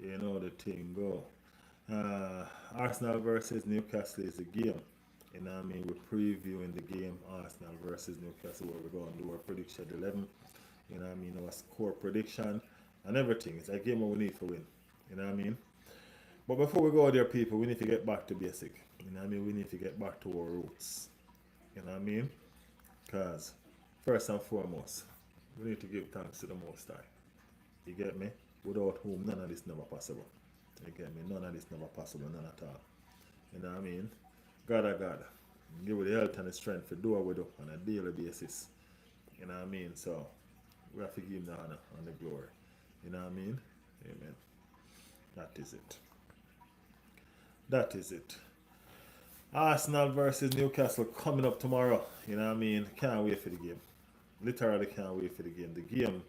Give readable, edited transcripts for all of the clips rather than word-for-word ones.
You know the thing go. Arsenal versus Newcastle is the game. You know what I mean? We're previewing the game Arsenal versus Newcastle where we're going to do our prediction 11. You know what I mean? Our score prediction and everything. It's a game that we need to win. You know what I mean? But before we go there, people, we need to get back to basic. You know what I mean? We need to get back to our roots. You know what I mean? Because first and foremost, we need to give thanks to the Most High. You get me? Without whom none of this never possible. You get me? None of this never possible, none at all. You know what I mean? God of God. Give us the health and the strength to do what we do on a daily basis. You know what I mean? So we have to give him the honor and the glory. You know what I mean? Amen. That is it. That is it. Arsenal versus Newcastle coming up tomorrow. You know what I mean? Can't wait for the game. Literally can't wait for the game. The game,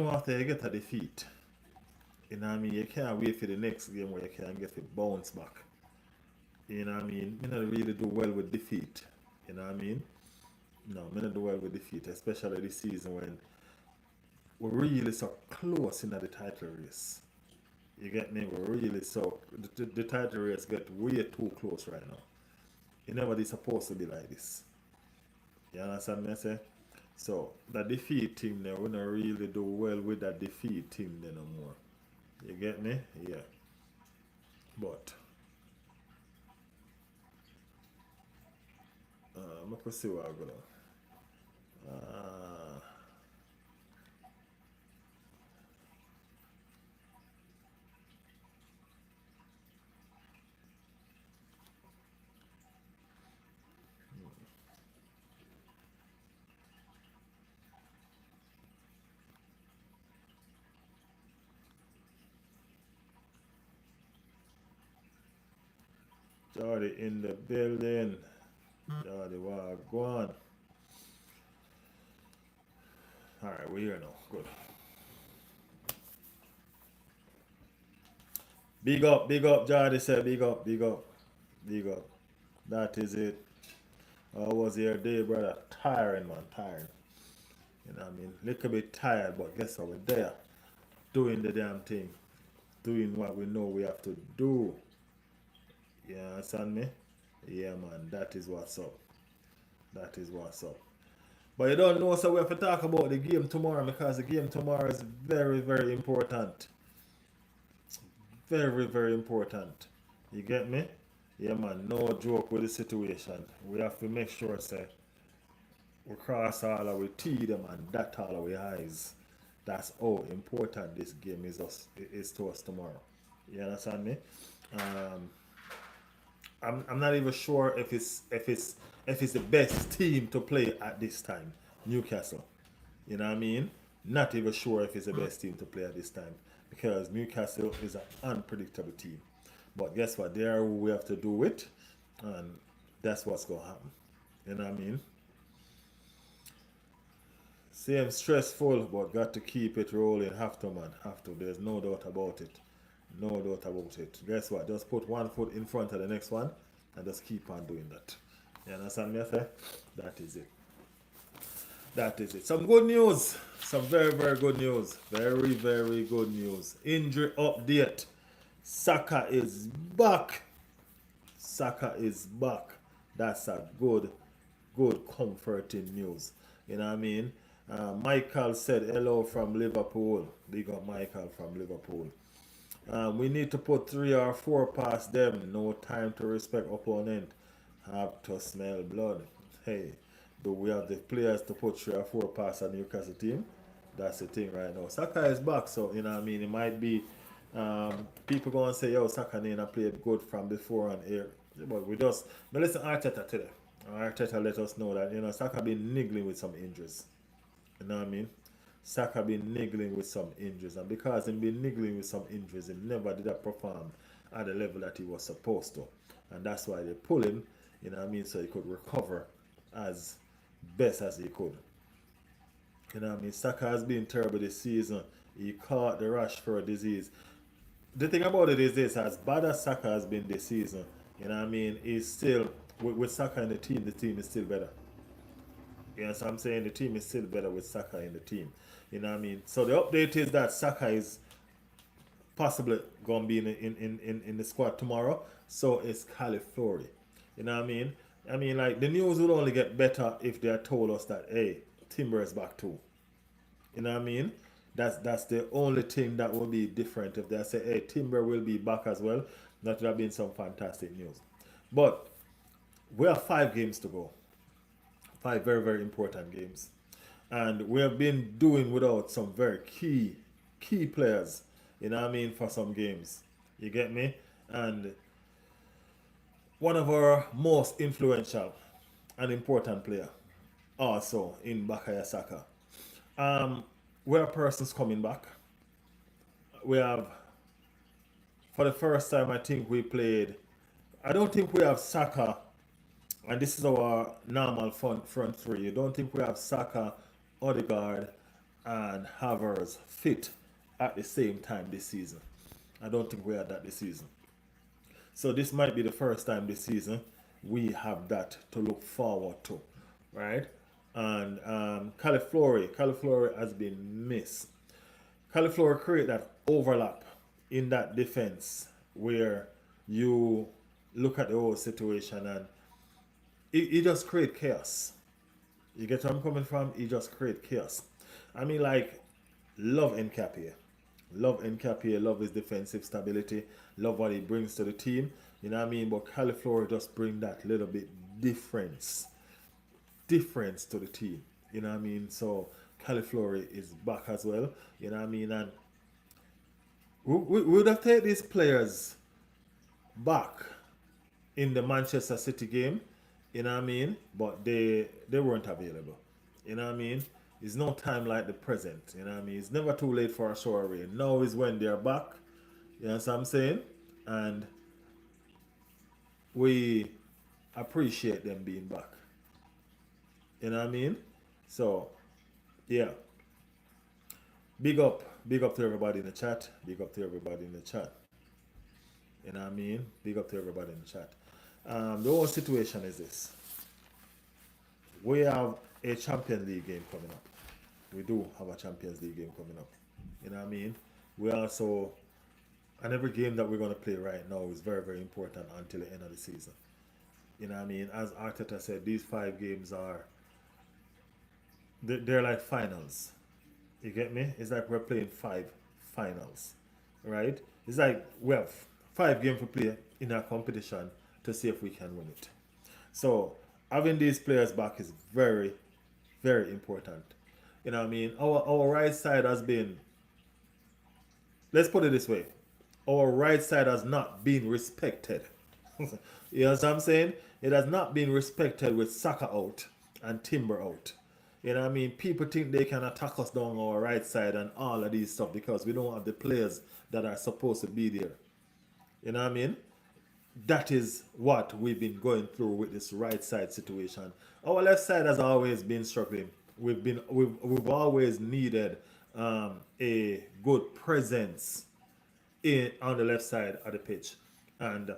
after you get a defeat, you know what I mean? You can't wait for the next game where you can get a bounce back. You know what I mean? You not really do well with defeat. You know what I mean? No, me not do well with defeat, especially this season when we're really so close in the title race. You get me? We're really so the title race get way too close right now. It never is supposed to be like this. You understand me? I say? So that defeat team there, we not really do well with that defeat team there no more. You get me? Yeah. But I'm gonna see what I'm gonna. Uh, Jordy in the building. Jordy, what go on? All right, we're here now. Good. Big up, Jordy said, big up, big up, big up. That is it. How was your day, brother? Tiring, man, tiring. You know what I mean? Little bit tired, but guess what? We're there. Doing the damn thing. Doing what we know we have to do. You understand me? Yeah, man, that is what's up. That is what's up. But you don't know, so we have to talk about the game tomorrow because the game tomorrow is very, very important. Very, very important. You get me? Yeah, man, no joke with the situation. We have to make sure, say, we cross all our T them and dot all our eyes. That's how important this game is to us tomorrow. You understand me? Um, I'm not even sure if it's the best team to play at this time. Newcastle. You know what I mean? Not even sure if it's the best team to play at this time because Newcastle is an unpredictable team. But guess what? They are who we have to do it, and that's what's gonna happen. You know what I mean? Same stressful, but got to keep it rolling. Have to, man. Have to. There's no doubt about it. No doubt about it. Guess what? Just put one foot in front of the next one and just keep on doing that. You understand me? I say? That is it. That is it. Some good news. Some very, very good news. Very, very good news. Injury update. Saka is back. Saka is back. That's a good, comforting news. You know what I mean? Michael said hello from Liverpool. Big up Michael from Liverpool. We need to put 3 or 4 past them. No time to respect opponent. Have to smell blood. Hey, do we have the players to put 3 or 4 past a Newcastle team? That's the thing right now. Saka is back, so you know what I mean. It might be people going to say, "Yo, Saka Nina played good from before and here," but we just. But listen, Arteta today. Arteta let us know that Saka been niggling with some injuries. You know what I mean? Saka been niggling with some injuries, and because he been niggling with some injuries, he never did that perform at the level that he was supposed to, and that's why they pull him. You know what I mean? So he could recover as best as he could. You know what I mean? Saka has been terrible this season. He caught the Rashford disease. The thing about it is this: as bad as Saka has been this season, you know what I mean? He's still with Saka in the team is still better. You know what I'm saying? The team is still better with Saka in the team. You know what I mean? So the update is that Saka is possibly gonna be in the squad tomorrow. So it's Califori. You know what I mean? I mean, like the news would only get better if they had told us that hey, Timber is back too. You know what I mean? That's the only thing that will be different if they say hey, Timber will be back as well. That would have been some fantastic news. But we have 5 games to go. 5 very important games, and we have been doing without some very key players. You know what I mean for some games. You get me? And one of our most influential and important player also in Bakaya Saka. Um, where persons coming back. We have for the first time I think we played. I don't think we have Saka, and this is our normal front three. You don't think we have Saka, Odegaard, and Havertz fit at the same time this season. I don't think we had that this season. So this might be the first time this season we have that to look forward to, right? And Califlori has been missed. Califlori create that overlap in that defense where you look at the whole situation and it just create chaos. You get where I'm coming from? He just create chaos. I mean, like, love Nkapie. Love Nkapie, love his defensive stability, love what he brings to the team. You know what I mean? But Califlor just bring that little bit difference to the team. You know what I mean? So Califlor is back as well. You know what I mean? And we would have taken these players back in the Manchester City game, you know what I mean? But they weren't available. You know what I mean? It's no time like the present. You know what I mean? It's never too late for a show array. Now is when they're back. You know what I'm saying? And we appreciate them being back. You know what I mean? So yeah. Big up to everybody in the chat. Big up to everybody in the chat. You know what I mean? Big up to everybody in the chat. The whole situation is this. We have a Champions League game coming up. We do have a Champions League game coming up. You know what I mean? We also, and every game that we're going to play right now is very important until the end of the season. You know what I mean? As Arteta said, these 5 games are, they're like finals. You get me? It's like we're playing 5 finals, right? It's like we have 5 games to play in our competition to see if we can win it. So having these players back is very important. You know what I mean? Our right side has been, let's put it this way, our right side has not been respected. You know what I'm saying? It has not been respected with Saka out and Timber out. You know what I mean? People think they can attack us down our right side and all of these stuff because we don't have the players that are supposed to be there. You know what I mean? That is what we've been going through with this right side situation. Our left side has always been struggling. We've always needed a good presence on the left side of the pitch, and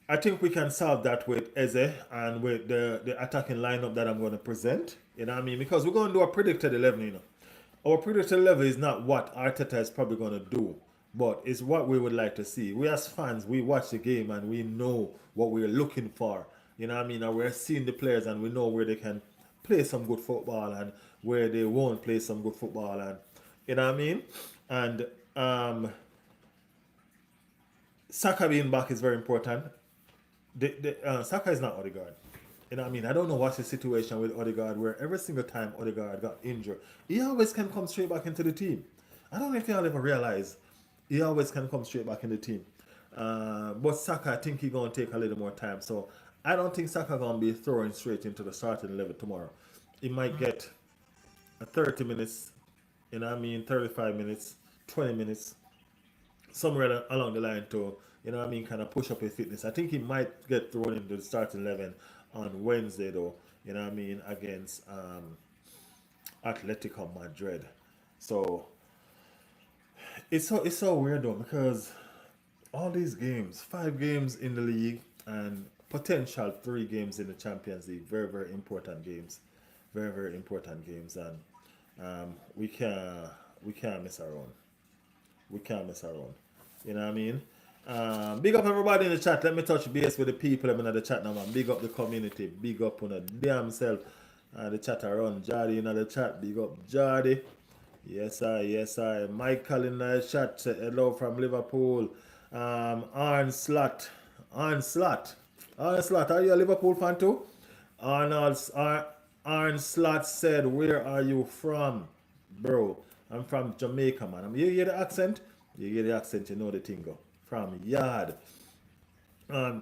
I think we can solve that with Eze and with the attacking lineup that I'm going to present. You know what I mean? Because we're going to do a predicted 11, you know. Our predicted level is not what Arteta is probably going to do, but it's what we would like to see. We as fans, we watch the game and we know what we're looking for. You know what I mean? And we're seeing the players and we know where they can play some good football and where they won't play some good football. And you know what I mean? And Saka being back is very important. Saka is not Odegaard. You know what I mean? I don't know what's the situation with Odegaard where every single time Odegaard got injured, he always can come straight back into the team. I don't know if y'all ever realize he always can come straight back in the team. But Saka, I think he's going to take a little more time. So I don't think Saka going to be thrown straight into the starting 11 tomorrow. He might get a 30 minutes, you know what I mean, 35 minutes, 20 minutes, somewhere along the line to, you know what I mean, kind of push up his fitness. I think he might get thrown into the starting 11 on Wednesday, though, you know what I mean, against Atletico Madrid. So it's so weird though because all these games, 5 games in the league and potential 3 games in the Champions League, very important games, very important games, and We can't mess around. We can't mess around. You know what I mean? Big up everybody in the chat. Let me touch base with the people in the chat now, man. Big up the community. Big up on the damn self. The chat around. Jardy in the chat. Big up Jardy. Yes, I. Yes, I. Michael in the chat said hello from Liverpool. Arn Slot. Arn Slot. Arn Slot. Are you a Liverpool fan too? Arnold, Arn Slot said, "Where are you from, bro?" I'm from Jamaica, man. You hear the accent? You hear the accent, you know the thing go. From Yard.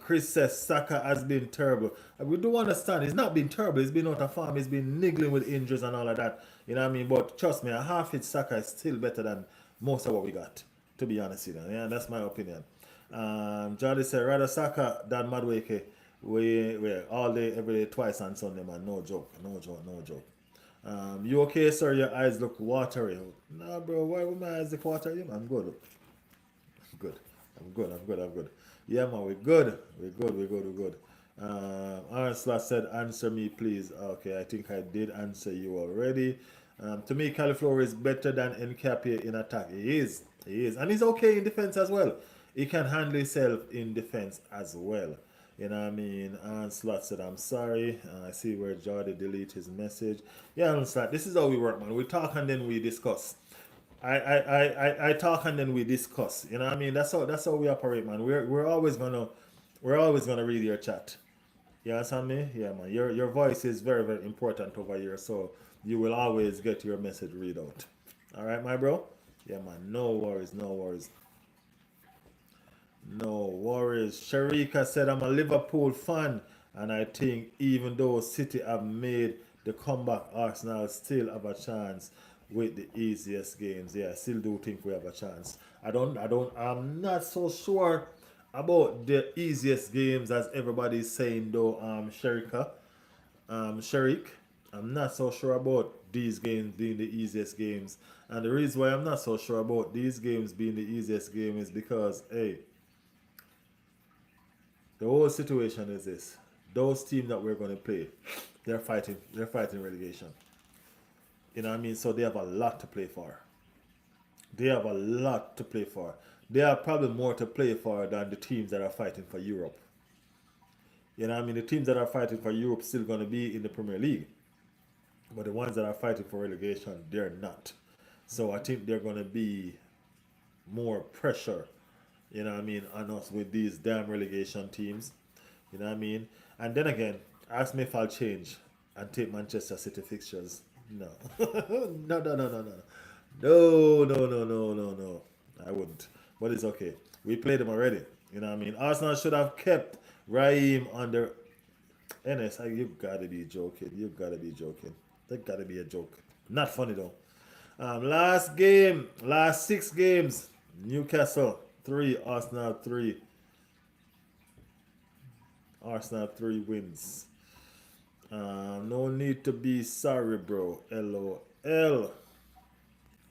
Chris says Saka has been terrible. We do understand it's not been terrible. He's been out of form. He's been niggling with injuries and all of that. You know what I mean? But trust me, a half-fit Saka is still better than most of what we got. To be honest with you, yeah, that's my opinion. Jordy said rather Saka than Madueke. We all day, every day, twice on Sunday, man. No joke, no joke, no joke. You okay, sir? Your eyes look watery. Nah, bro. Why would my eyes look watery? I'm good. Good. I'm good. I'm good. I'm good. Yeah, man, we're good. We're good. We're good. We're good. Aaron Slash said, "Answer me, please." Okay, I think I did answer you already. To me, Califlor is better than Nkapie in attack. He is. He is. And he's okay in defense as well. He can handle himself in defense as well. You know what I mean? And Slot said, "I'm sorry." I see where Jordy delete his message. Yeah, and Slot, this is how we work, man. We talk and then we discuss. I talk and then we discuss. You know what I mean? That's how we operate, man. We're always gonna read your chat. You understand me? Yeah, man. Your voice is very, very important over here, so you will always get your message read out. All right, my bro? Yeah, man. No worries, no worries. No worries. Sharika said, "I'm a Liverpool fan, and I think even though City have made the comeback, Arsenal still have a chance with the easiest games." Yeah, I still do think we have a chance. I'm not so sure about the easiest games as everybody's saying though, Sharika. Sharik, I'm not so sure about these games being the easiest games. And the reason why I'm not so sure about these games being the easiest game is because, hey, the whole situation is this. Those teams that we're going to play, they're fighting relegation. You know what I mean? So they have a lot to play for. They have a lot to play for. They have probably more to play for than the teams that are fighting for Europe. You know what I mean? The teams that are fighting for Europe still going to be in the Premier League. But the ones that are fighting for relegation, they're not. So I think they're going to be more pressure, you know what I mean, on us with these damn relegation teams. You know what I mean? And then again, ask me if I'll change and take Manchester City fixtures. No. No, no, no, no, no. No, no, no, no, no, no. I wouldn't. But it's okay. We played them already. You know what I mean? Arsenal should have kept Raheem under NS. You gotta be joking. You gotta be joking. That gotta be a joke. Not funny though. Last game, last 6 games, Newcastle 3, Arsenal 3. Arsenal 3 wins. No need to be sorry, bro. LOL.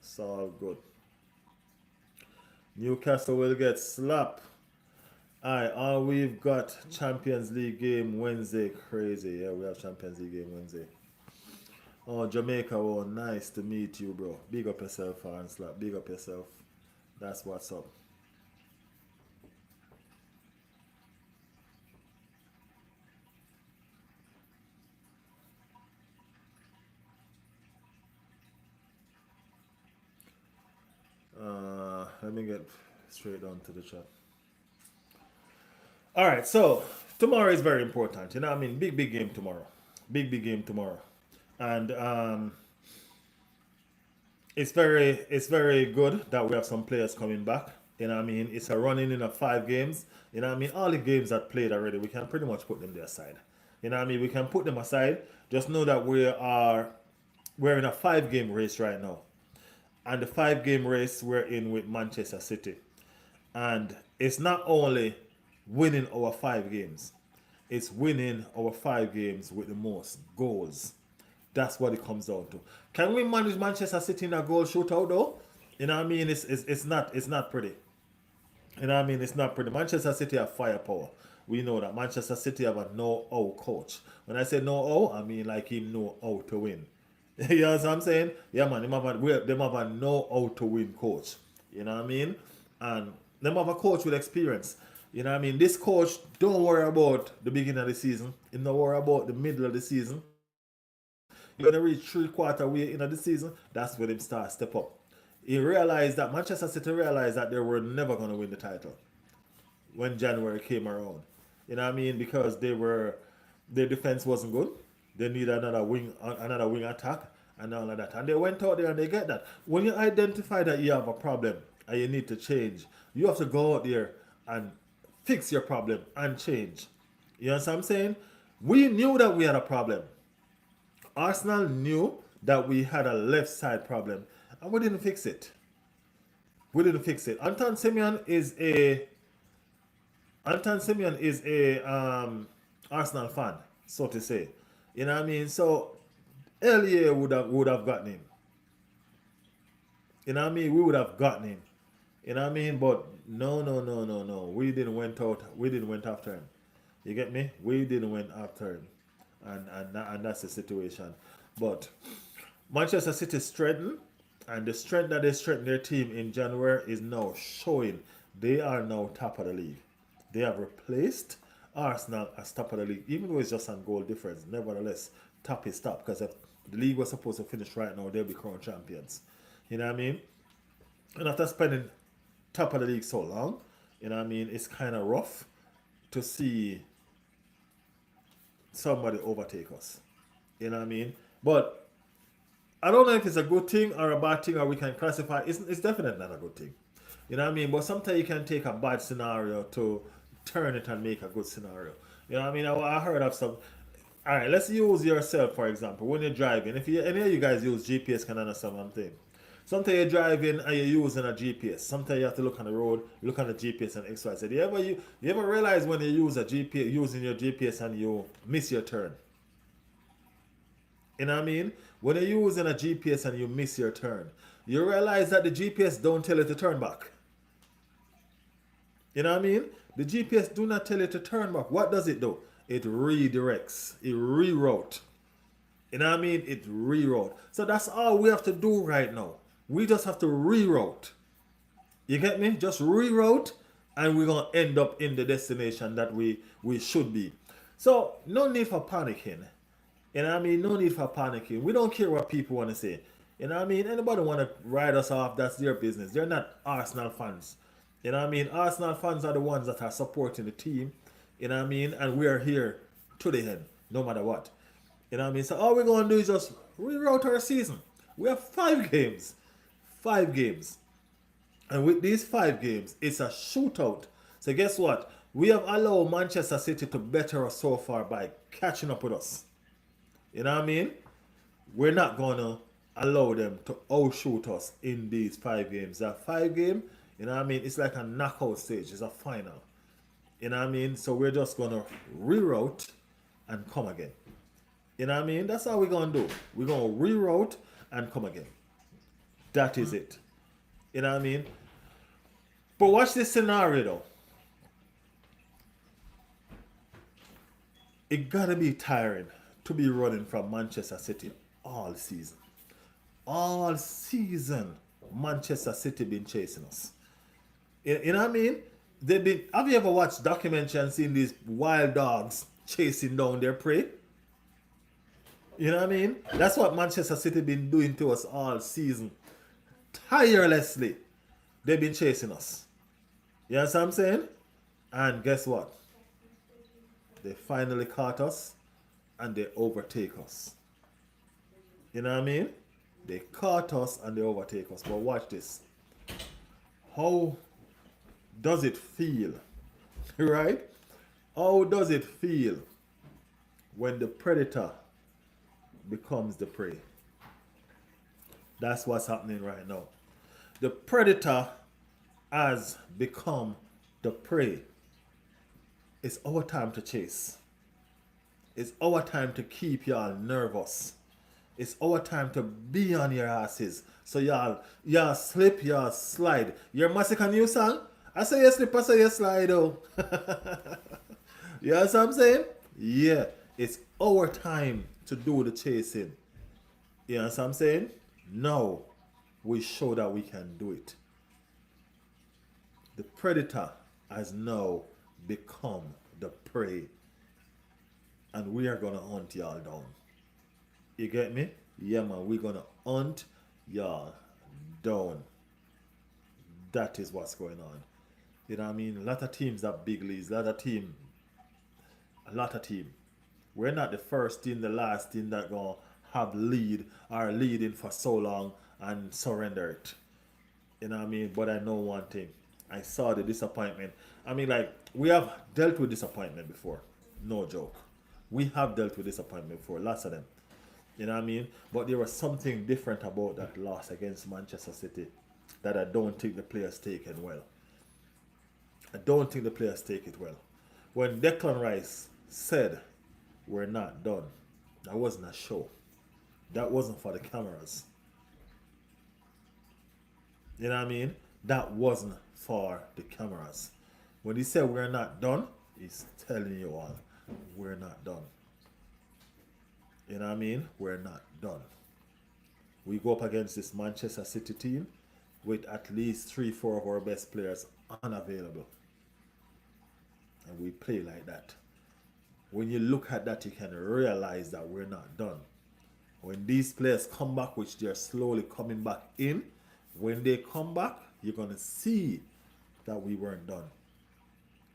It's all good. Newcastle will get slapped. Aye, all we've got Champions League game Wednesday. Crazy. Yeah, we have Champions League game Wednesday. Oh, Jamaica. Oh, nice to meet you, bro. Big up yourself, Aaron Slap. Big up yourself. That's what's up. Let me get straight on to the chat. All right, so tomorrow is very important. You know what I mean? Big, big game tomorrow. Big, big game tomorrow. And it's very good that we have some players coming back. You know what I mean? It's a running in of 5 games. You know what I mean? All the games that played already, we can pretty much put them there aside. You know what I mean? We can put them aside. Just know that we're in a 5 game race right now. And the 5 game race we're in with Manchester City. And it's not only winning our 5 games, it's winning our 5 games with the most goals. That's what it comes down to. Can we manage Manchester City in a goal shootout though? You know what I mean? It's not pretty. You know what I mean? It's not pretty. Manchester City have firepower. We know that Manchester City have a know-how coach. When I say know-how, I mean like him know how to win. You know what I'm saying? Yeah, man, them have a know how to win coach. You know what I mean? And them have a coach with experience. You know what I mean? This coach don't worry about the beginning of the season. He don't worry about the middle of the season. You're gonna reach 3/4 way into the season. That's when him start step up. He realized that Manchester City realized that they were never gonna win the title when January came around. You know what I mean? Because their defense wasn't good. They need another wing attack and all of that. And they went out there and they get that. When you identify that you have a problem and you need to change, you have to go out there and fix your problem and change. You know what I'm saying? We knew that we had a problem. Arsenal knew that we had a left side problem and we didn't fix it. We didn't fix it. Anton Simeon is a Arsenal fan, so to say. You know what I mean? So earlier would have gotten him. You know what I mean? We would have gotten him. You know what I mean? But no, no, no, no, no. We didn't went out. We didn't went after him. You get me? We didn't went after him, and that's the situation. But Manchester City strengthened, and the strength that they strengthened their team in January is now showing. They are now top of the league. They have replaced Arsenal as top of the league, even though it's just on goal difference. Nevertheless, top is top because if the league was supposed to finish right now, they'll be crowned champions. You know what I mean? And after spending top of the league so long, you know what I mean, it's kind of rough to see somebody overtake us. You know what I mean? But I don't know if it's a good thing or a bad thing, or we can classify. It's definitely not a good thing. You know what I mean? But sometimes you can take a bad scenario to turn it and make a good scenario. You know what I mean? I heard of some. All right, let's use yourself for example. When you're driving, if any of you guys use GPS, can understand what I'm saying. Sometimes you're driving and you're using a GPS. Sometimes you have to look on the road, look on the GPS and X, Y, Z. You ever realize when you use a GPS, using your GPS and you miss your turn? You know what I mean? When you're using a GPS and you miss your turn, you realize that the GPS don't tell you to turn back. You know what I mean? The GPS do not tell you to turn back. What does it do? It redirects. It reroute. You know what I mean? It reroute. So that's all we have to do right now. We just have to reroute. You get me? Just reroute and we're going to end up in the destination that we should be. So no need for panicking. You know what I mean? No need for panicking. We don't care what people want to say. You know what I mean? Anybody want to write us off, that's their business. They're not Arsenal fans. You know what I mean? Arsenal fans are the ones that are supporting the team. You know what I mean? And we are here to the end, no matter what. You know what I mean? So all we're going to do is just reroute our season. We have 5 games. 5 games. And with these 5 games, it's a shootout. So guess what? We have allowed Manchester City to better us so far by catching up with us. You know what I mean? We're not going to allow them to outshoot us in these 5 games. That 5 game, you know what I mean? It's like a knockout stage. It's a final. You know what I mean? So we're just going to reroute and come again. You know what I mean? That's how we're going to do. We're going to reroute and come again. That is it. You know what I mean? But watch this scenario though. It got to be tiring to be running from Manchester City all season. All season, Manchester City been chasing us. You know what I mean? Have you ever watched documentary and seen these wild dogs chasing down their prey? You know what I mean? That's what Manchester City been doing to us all season. Tirelessly, they've been chasing us. You know what I'm saying? And guess what? They finally caught us and they overtake us. You know what I mean? They caught us and they overtake us. But watch this. How does it feel? Right? How does it feel when the predator becomes the prey? That's what's happening right now. The predator has become the prey. It's our time to chase. It's our time to keep y'all nervous. It's our time to be on your asses. So y'all slip, y'all slide. Your Massacre new song? I say you slip, I say you slide, oh. You know what I'm saying? Yeah, it's our time to do the chasing. You know what I'm saying? Now we show that we can do it. The predator has now become the prey, and we are gonna hunt y'all down. You get me? Yeah, man, we're gonna hunt y'all down. That is what's going on. You know what I mean? A lot of teams have big leads. A lot of team. We're not the first team, the last team that gonna have lead or leading for so long and surrender it. You know what I mean? But I know one thing. I saw the disappointment. I mean, like, we have dealt with disappointment before. No joke. We have dealt with disappointment before, lots of them. You know what I mean? But there was something different about that loss against Manchester City that I don't think the players take it well. I don't think the players take it well. When Declan Rice said, "We're not done," that wasn't a show. That wasn't for the cameras. You know what I mean? That wasn't for the cameras. When he said we're not done, he's telling you all, we're not done. You know what I mean? We're not done. We go up against this Manchester City team with at least 3, 4 of our best players unavailable. And we play like that. When you look at that, you can realize that we're not done. When these players come back, which they're slowly coming back in, when they come back, you're going to see that we weren't done.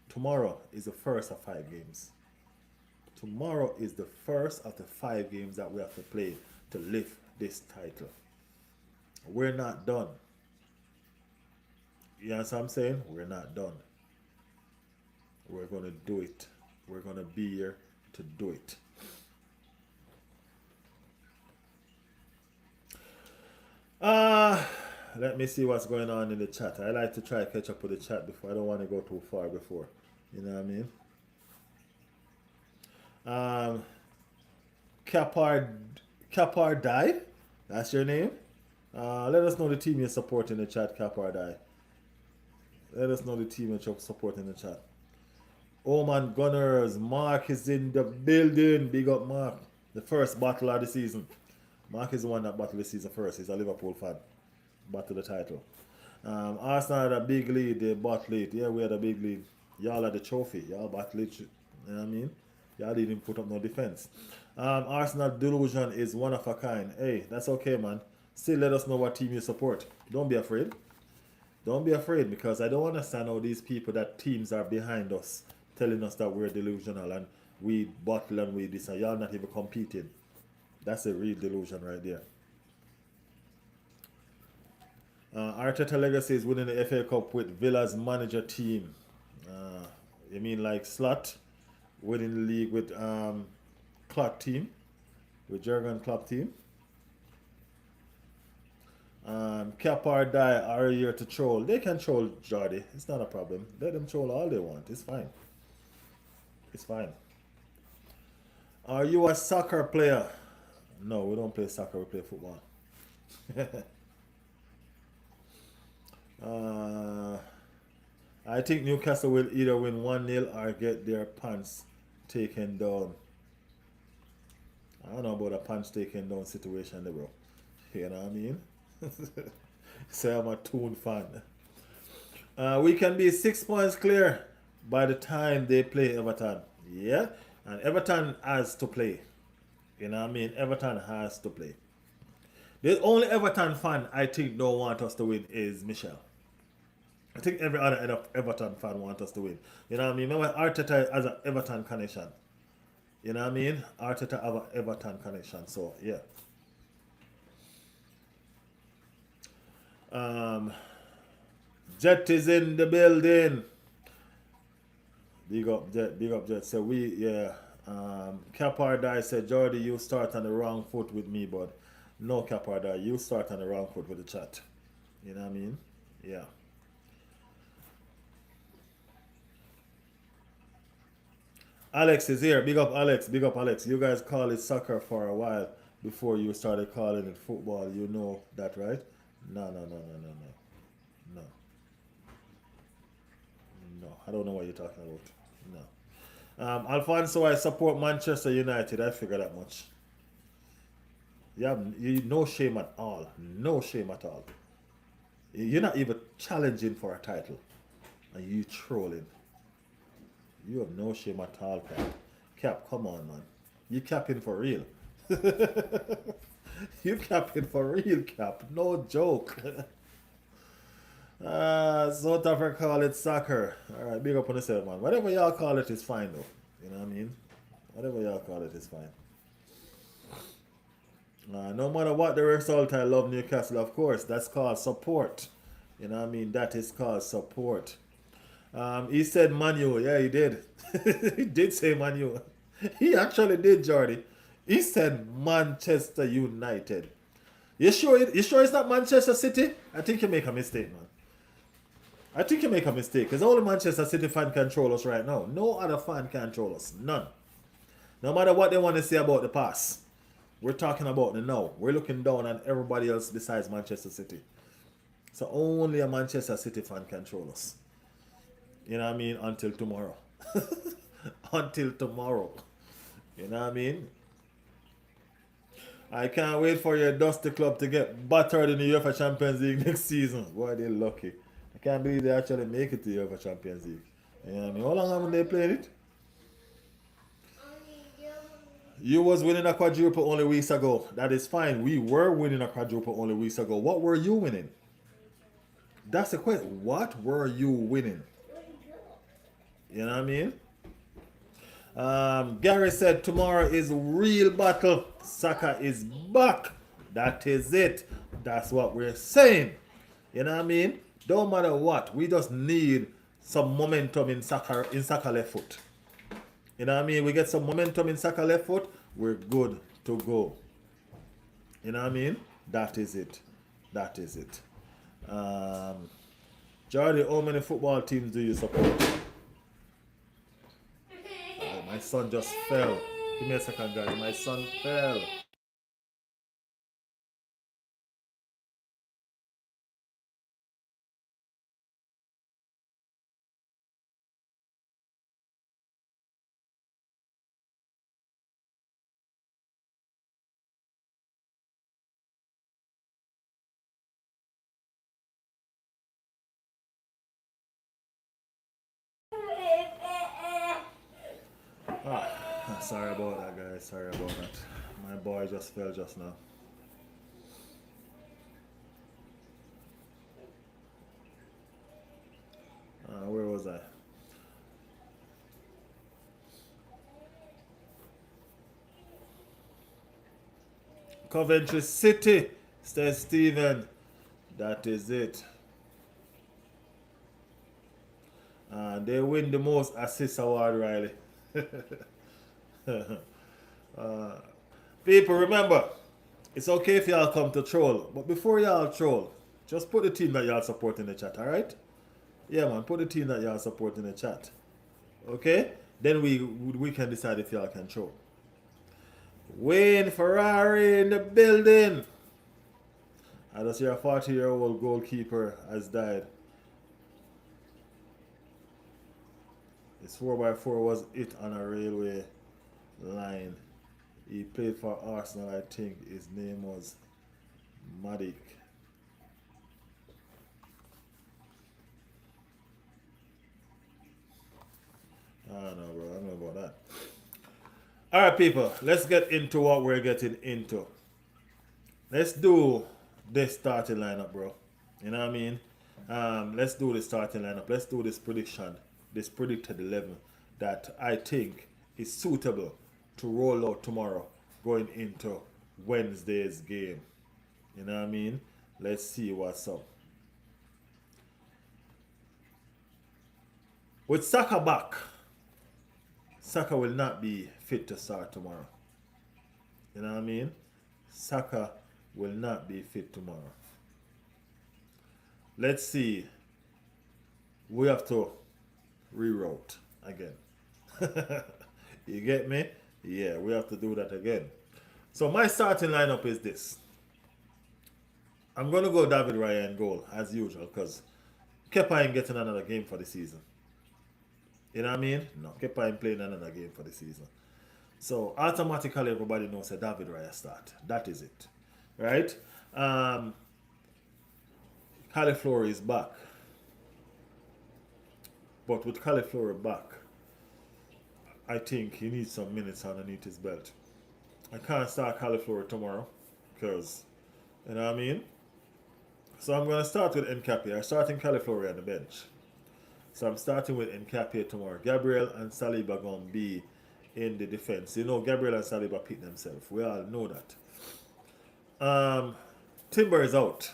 Tomorrow is the first of 5 games. Tomorrow is the first of the 5 games that we have to play to lift this title. We're not done. You know what I'm saying? We're not done. We're going to do it. We're going to be here to do it. Let me see what's going on in the chat. I like to try to catch up with the chat before. I don't want to go too far before. You know what I mean? Capar Die. That's your name. Let us know the team you support in the chat, Capar Die. Let us know the team you support in the chat. Oman Gunners. Mark is in the building. Big up, Mark. The first battle of the season. Mark is the one that battled the season first. He's a Liverpool fan. Battle the title. Arsenal had a big lead. They battled it. Yeah, we had a big lead. Y'all had the trophy. Y'all battled it. You know what I mean? Y'all didn't put up no defense. Arsenal delusion is one of a kind. Hey, that's okay, man. Still let us know what team you support. Don't be afraid. Don't be afraid, because I don't understand how these people that teams are behind us telling us that we're delusional and we battle and we this and y'all not even competing. That's a real delusion right there. Arteta legacy is winning the FA Cup with Villa's manager team. You mean like Slot winning the league with Klopp team, with Jurgen Klopp team? Cap or Die are here to troll. They can troll Jordy. It's not a problem. Let them troll all they want. It's fine. It's fine. Are you a soccer player? No, we don't play soccer. We play football. I think Newcastle will either win 1-0 or get their pants taken down. I don't know about a pants taken down situation, bro. You know what I mean? Say I'm a Toon fan. We can be 6 points clear by the time they play Everton. Yeah? And Everton has to play. You know what I mean? Everton has to play. The only Everton fan I think don't want us to win is Michelle. I think every other Everton fan wants us to win. You know what I mean? Remember, Arteta has an Everton connection. You know what I mean? Arteta have an Everton connection. So, yeah. Jet is in the building. Big up Jet, big up Jet. So Capardai said, Jordy, you start on the wrong foot with me, but no, Capardai, you start on the wrong foot with the chat. You know what I mean? Yeah. Alex is here. Big up Alex. Big up Alex. You guys call it soccer for a while before you started calling it football. You know that, right? No. No. No. I don't know what you're talking about. No. Alfonso, I support Manchester United. I figure that much. You no shame at all. No shame at all. You're not even challenging for a title. And you trolling. You have no shame at all, Cap. Cap, come on, man. You capping for real. You capping for real, Cap. No joke. South Africa call it soccer. Alright, big up on yourself, man. Whatever y'all call it is fine, though. You know what I mean? Whatever y'all call it is fine. No matter what the result, I love Newcastle, of course. That's called support. You know what I mean? That is called support. He said Manu. Yeah, he did. He did say Manu. He actually did, Jordy. He said Manchester United. You sure? You sure it's not Manchester City? I think you make a mistake, man. I think you make a mistake because only Manchester City fan control us right now. No other fan control us. None. No matter what they want to say about the past, we're talking about the now. We're looking down on everybody else besides Manchester City. So only a Manchester City fan control us. You know what I mean? Until tomorrow. Until tomorrow. You know what I mean? I can't wait for your Dusty Club to get battered in the UEFA Champions League next season. Boy, they're lucky. I can't believe they actually make it to the UEFA Champions League. You know what I mean? How long haven't they played it? You was winning a quadruple only weeks ago. That is fine. We were winning a quadruple only weeks ago. What were you winning? That's the question. What were you winning? You know what I mean? Gary said tomorrow is real battle. Saka is back. That is it. That's what we're saying. You know what I mean? Don't matter what. We just need some momentum in Saka left foot. You know what I mean? We get some momentum in Saka left foot, we're good to go. You know what I mean? That is it. That is it. Jordy, how many football teams do you support? My son just fell. Give me a second, guys. My son fell. Sorry about that, guys. Sorry about that. My boy just fell just now. Where was I? Coventry City, says Steven. That is it. They win the most assist award, Riley. People, remember, it's okay if y'all come to troll, but before y'all troll, just put the team that y'all support in the chat, alright? Yeah, man, put the team that y'all support in the chat. Okay? Then we can decide if y'all can troll. Wayne Ferrari in the building. I just hear a 40-year-old goalkeeper has died. His 4x4 was hit on a railway line. He played for Arsenal, I think. His name was Madik. I don't know, bro. I don't know about that. Alright, people. Let's get into what we're getting into. Let's do this starting lineup, bro. You know what I mean? Let's do the starting lineup. Let's do this prediction, this predicted 11 that I think is suitable to roll out tomorrow going into Wednesday's game. You know what I mean? Let's see what's up. With Saka back, Saka will not be fit to start tomorrow. You know what I mean? Saka will not be fit tomorrow. Let's see. We have to reroute again. You get me? Yeah, we have to do that again. So my starting lineup is this. I'm going to go David Raya in goal, as usual, because Kepa ain't getting another game for the season. You know what I mean? No, Kepa ain't playing another game for the season. So automatically everybody knows that David Raya start. That is it. Right? Um Califlor is back. But with Califlor back, I think he needs some minutes underneath his belt. I can't start Califlor tomorrow because, you know what I mean? So I'm going to start with Nkapia. I'm starting Califlor on the bench. So I'm starting with Nkapia tomorrow. Gabriel and Saliba going to be in the defense. You know, Gabriel and Saliba pick themselves. We all know that. Timber is out.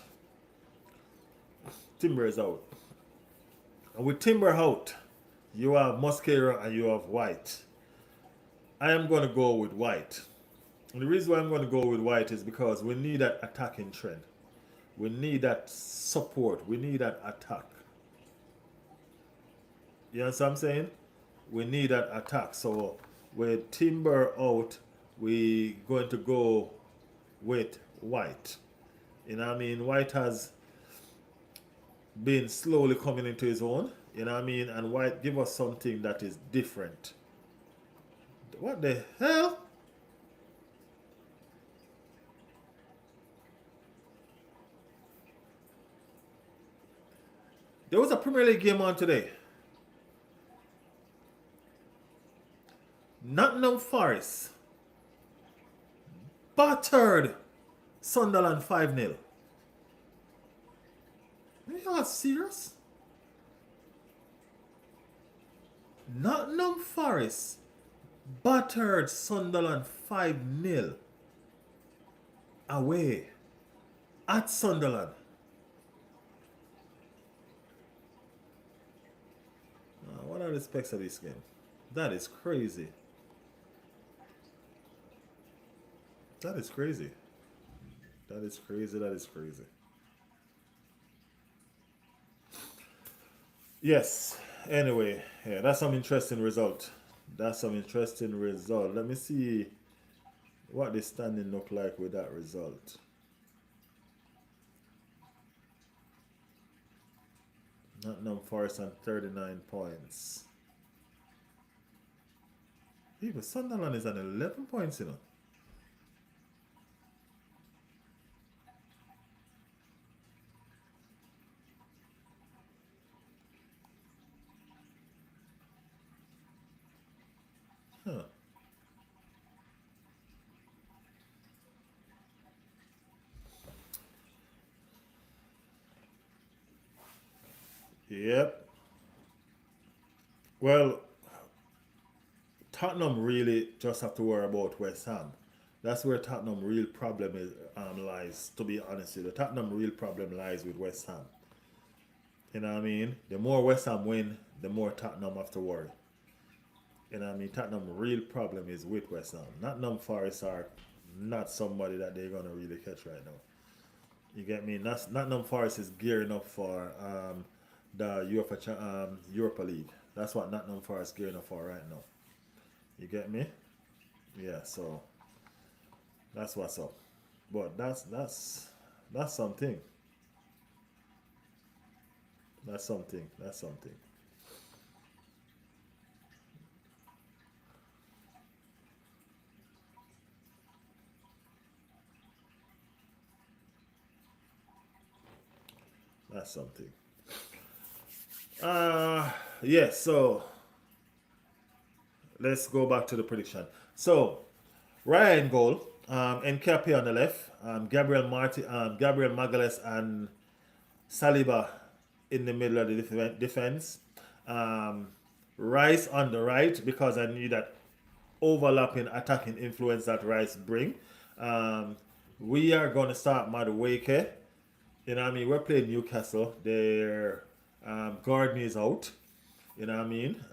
Timber is out. And with Timber out, you have Mosquera and you have White. I am going to go with White. And the reason why I'm going to go with White is because we need that attacking trend. We need that support. We need that attack. You understand what I'm saying? We need that attack. So with Timber out, we going to go with White. You know what I mean? White has been slowly coming into his own. You know what I mean? And White give us something that is different. What the hell? There was a Premier League game on today. Nottingham Forest battered Sunderland 5-0. Are you all serious? Nottingham Forest battered Sunderland 5-0 away at Sunderland. What are the specs of this game? That is crazy. That is crazy. That is crazy. That is crazy. Yes. Anyway, yeah, that's some interesting result. That's some interesting result. Let me see what the standing look like with that result. Nottingham Forest on 39 points. Even Sunderland is on 11 points, you know. Huh. Yep. Well, Tottenham really just have to worry about West Ham. That's where Tottenham real problem is lies. To be honest with you, the Tottenham real problem lies with West Ham. You know what I mean? The more West Ham win, the more Tottenham have to worry. You know what I mean? Tottenham real problem is with West Ham. Nottingham Forest are not somebody that they're gonna really catch right now. You get me? Nottingham Forest is gearing up for the Europa League. That's what Nottingham Forest is gearing up for right now. You get me? Yeah. So that's what's up. But that's something. That's something. That's something. That's something. Yes. So let's go back to the prediction. So Ryan goal, Nkapia on the left, Gabriel Magalhaes and Saliba in the middle of the defense. Um, Rice on the right because I need that overlapping attacking influence that Rice bring. Um, we are going to start Madueke. You know what I mean? We're playing Newcastle. Their Gordon is out. You know what I mean?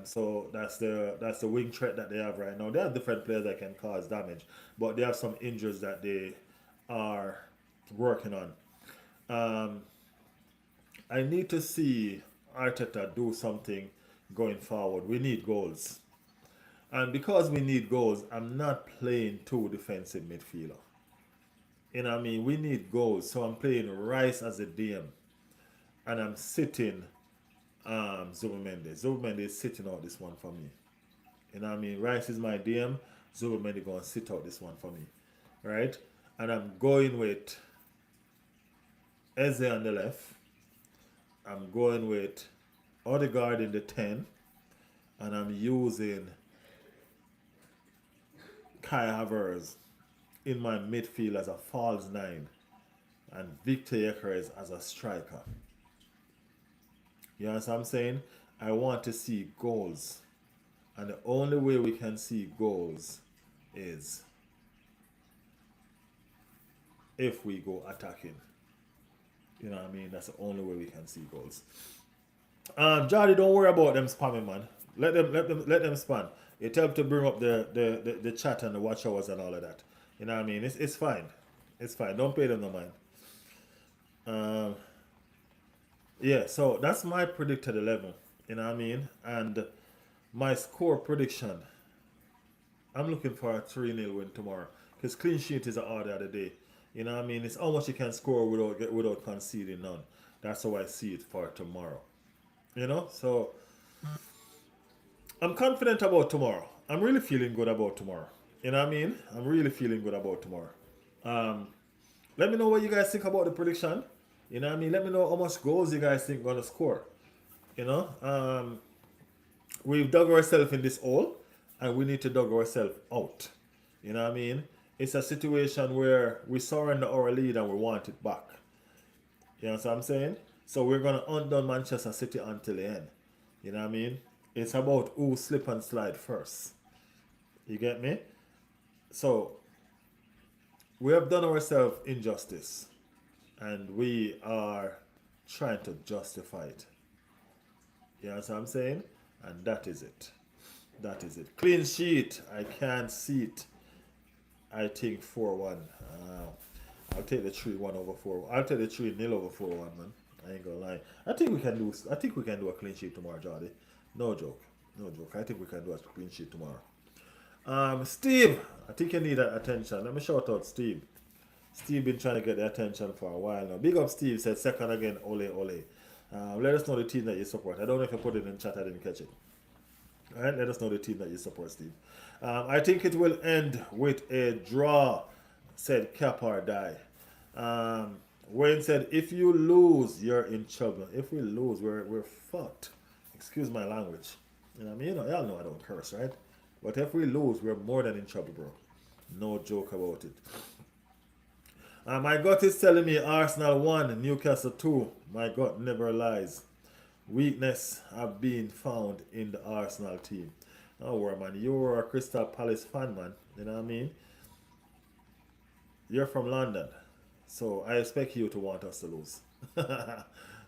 So that's the wing threat that they have right now. They have different players that can cause damage, but they have some injuries that they are working on. Um, I need to see Arteta do something going forward. We need goals. And because we need goals, I'm not playing two defensive midfielder. You know what I mean? We need goals. So I'm playing Rice as a DM. And I'm sitting Zubimendi. Zubimendi is sitting out this one for me. You know what I mean? Rice is my DM. Zubimendi going to sit out this one for me. Right? And I'm going with Eze on the left. I'm going with Odegaard in the 10. And I'm using Kai Havertz in my midfield as a false 9. And Victor Gyökeres as a striker. You understand what I'm saying? I want to see goals. And the only way we can see goals is if we go attacking. You know what I mean? That's the only way we can see goals. Jardy, don't worry about them spamming, man. Let them spam. It helps to bring up the chat and the watch hours and all of that. You know what I mean? It's fine. It's fine. Don't pay them no mind. Yeah, so that's my predicted 11. You know what I mean? And my score prediction, I'm looking for a 3-0 win tomorrow. Because clean sheet is the order of the day. You know what I mean? It's how much you can score without conceding none. That's how I see it for tomorrow. You know? So, I'm confident about tomorrow. I'm really feeling good about tomorrow. You know what I mean? I'm really feeling good about tomorrow. Let me know what you guys think about the prediction. You know what I mean? Let me know how much goals you guys think gonna score. You know? We've dug ourselves in this hole and we need to dug ourselves out. You know what I mean? It's a situation where we surrender our lead and we want it back. You know what I'm saying? So we're gonna undone Manchester City until the end. You know what I mean? It's about who slip and slide first. You get me? So we have done ourselves injustice. And we are trying to justify it. You know what I'm saying? And that is it. That is it. Clean sheet. I can't see it. I think 4-1. I'll take the 3-1 over 4. I'll take the 3-0 over 4-1, man. I ain't gonna lie. I think we can do a clean sheet tomorrow, Jordy. No joke. No joke. I think we can do a clean sheet tomorrow. Steve, I think you need that attention. Let me shout out Steve. Steve been trying to get the attention for a while now. Big up Steve, said second again, ole ole. Let us know the team that you support. I don't know if you put it in chat, I didn't catch it. Alright, let us know the team that you support, Steve. I think it will end with a draw, said Cap or Die. Wayne said, if you lose, you're in trouble. If we lose, we're fucked. Excuse my language. You know what I mean? You know, y'all know I don't curse, right? But if we lose, we're more than in trouble, bro. No joke about it. My gut is telling me Arsenal 1, Newcastle 2. My gut never lies. Weakness have been found in the Arsenal team. Don't worry, man. You're a Crystal Palace fan, man. You know what I mean? You're from London. So I expect you to want us to lose.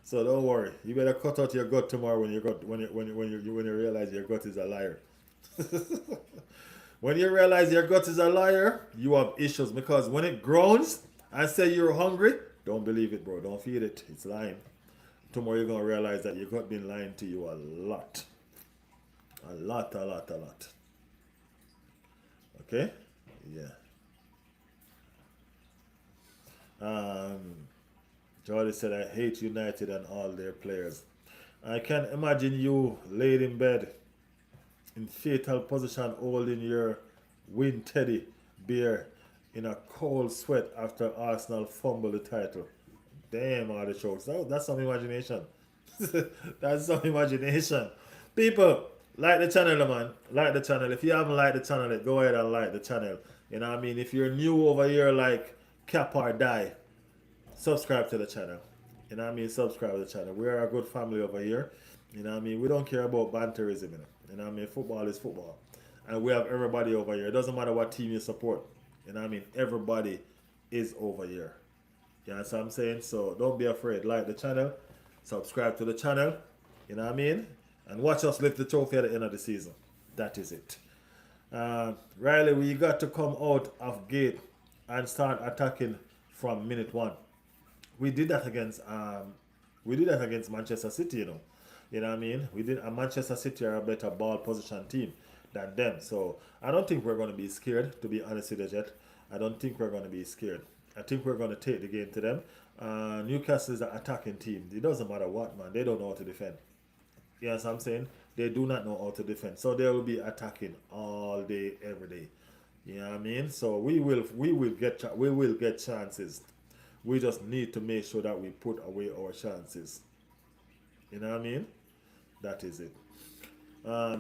So don't worry. You better cut out your gut tomorrow when you realize your gut is a liar. When you realize your gut is a liar, you have issues, because when it groans and say you're hungry, don't believe it, bro. Don't feed it. It's lying. Tomorrow you're going to realize that your gut been lying to you a lot. A lot. Okay? Yeah. Jordy said, I hate United and all their players. I can imagine you laid in bed in fetal position holding your win teddy bear in a cold sweat after Arsenal fumble the title. Damn, all the jokes. That's some imagination. That's some imagination. People, like the channel, man. Like the channel. If you haven't liked the channel, go ahead and like the channel. You know what I mean? If you're new over here, like Cap or Die, subscribe to the channel. You know what I mean? Subscribe to the channel. We're a good family over here. You know what I mean? We don't care about banterism. You know what I mean? Football is football. And we have everybody over here. It doesn't matter what team you support. You know what I mean? Everybody is over here. You know what I'm saying? So don't be afraid. Like the channel. Subscribe to the channel. You know what I mean? And watch us lift the trophy at the end of the season. That is it. Riley, we got to come out of gate and start attacking from minute 1. We did that against Manchester City, you know. You know what I mean? Manchester City are a better ball position team than them. So I don't think we're going to be scared, to be honest with you, Jet. I don't think we're going to be scared. I think we're going to take the game to them. Newcastle is an attacking team. It doesn't matter what, man. They don't know how to defend. You know what I'm saying? They do not know how to defend. So they will be attacking all day, every day. You know what I mean? So we will get chances. We just need to make sure that we put away our chances. You know what I mean? That is it.